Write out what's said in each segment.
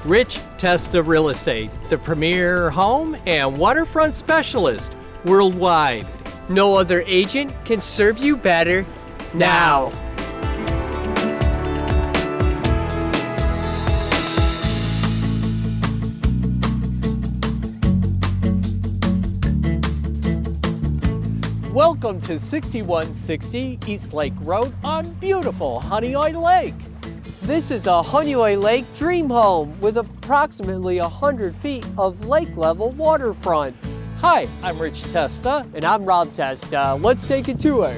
Rich Testa Real Estate, the premier home and waterfront specialist worldwide. No other agent can serve you better now. Welcome to 6160 East Lake Road on beautiful Honeoye Lake. This is a Honeoye Lake dream home with approximately 100 feet of lake-level waterfront. Hi, I'm Rich Testa. And I'm Rob Testa. Let's take a tour.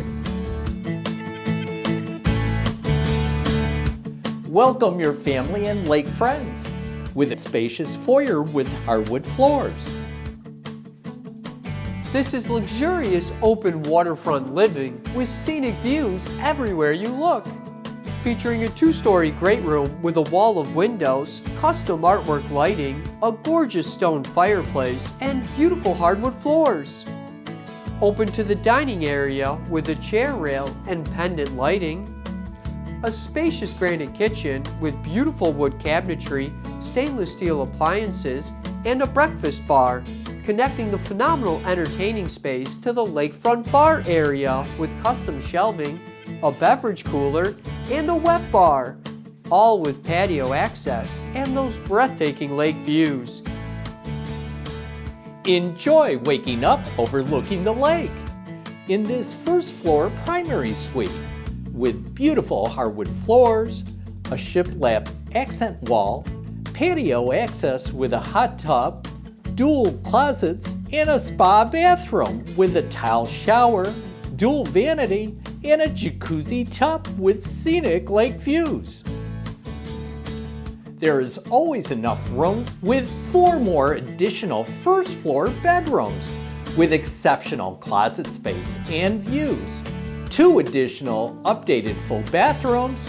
Welcome your family and lake friends with a spacious foyer with hardwood floors. This is luxurious open waterfront living with scenic views everywhere you look. Featuring a two-story great room with a wall of windows, custom artwork lighting, a gorgeous stone fireplace, and beautiful hardwood floors. Open to the dining area with a chair rail and pendant lighting. A spacious granite kitchen with beautiful wood cabinetry, stainless steel appliances, and a breakfast bar, connecting the phenomenal entertaining space to the lakefront bar area with custom shelving, a beverage cooler, and a wet bar, all with patio access and those breathtaking lake views. Enjoy waking up overlooking the lake in this first floor primary suite with beautiful hardwood floors, a shiplap accent wall, patio access with a hot tub, dual closets, and a spa bathroom with a tile shower, dual vanity, and a jacuzzi tub with scenic lake views. There is always enough room with 4 more additional first floor bedrooms with exceptional closet space and views, 2 additional updated full bathrooms,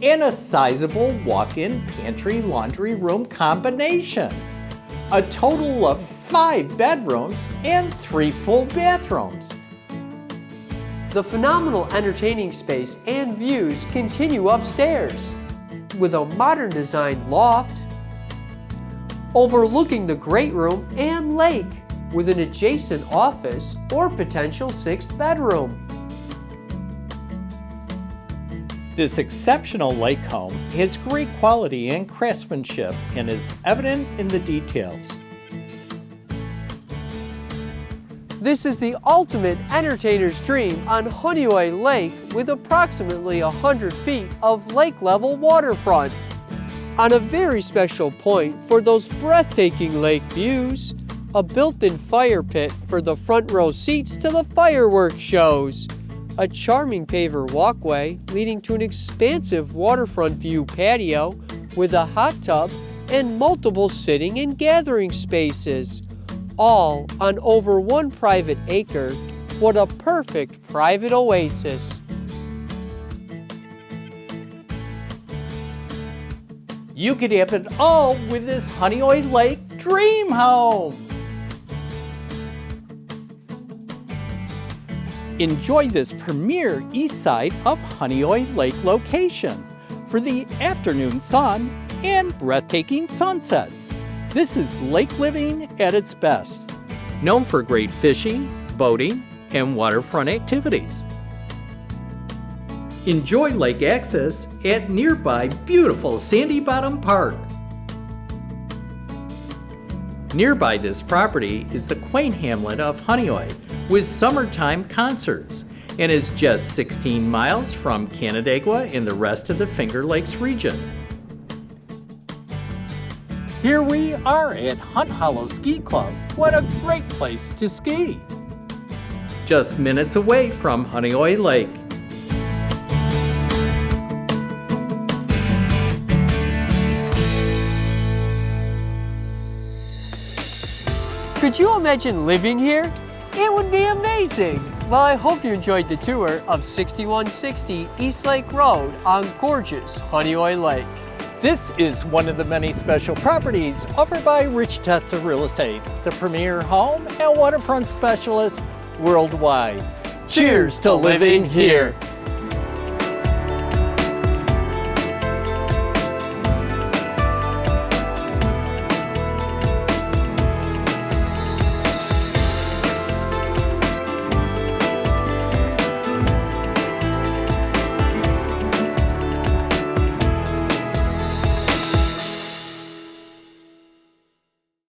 and a sizable walk-in pantry laundry room combination. A total of 5 bedrooms and 3 full bathrooms. The phenomenal entertaining space and views continue upstairs with a modern designed loft overlooking the great room and lake with an adjacent office or potential 6th bedroom. This exceptional lake home has great quality and craftsmanship and is evident in the details. This is the ultimate entertainer's dream on Honeoye Lake with approximately 100 feet of lake-level waterfront. On a very special point for those breathtaking lake views, a built-in fire pit for the front row seats to the fireworks shows, a charming paver walkway leading to an expansive waterfront view patio with a hot tub and multiple sitting and gathering spaces. All on over 1 private acre. What a perfect private oasis. You could have it all with this Honeoye Lake dream home. Enjoy this premier east side of Honeoye Lake location for the afternoon sun and breathtaking sunsets. This is lake living at its best, known for great fishing, boating, and waterfront activities. Enjoy lake access at nearby beautiful Sandy Bottom Park. Nearby this property is the quaint hamlet of Honeoye with summertime concerts and is just 16 miles from Canandaigua and the rest of the Finger Lakes region. Here we are at Hunt Hollow Ski Club. What a great place to ski! Just minutes away from Honeoye Lake. Could you imagine living here? It would be amazing! Well, I hope you enjoyed the tour of 6160 East Lake Road on gorgeous Honeoye Lake. This is one of the many special properties offered by Rich Testa Real Estate, the premier home and waterfront specialist worldwide. Cheers to living here!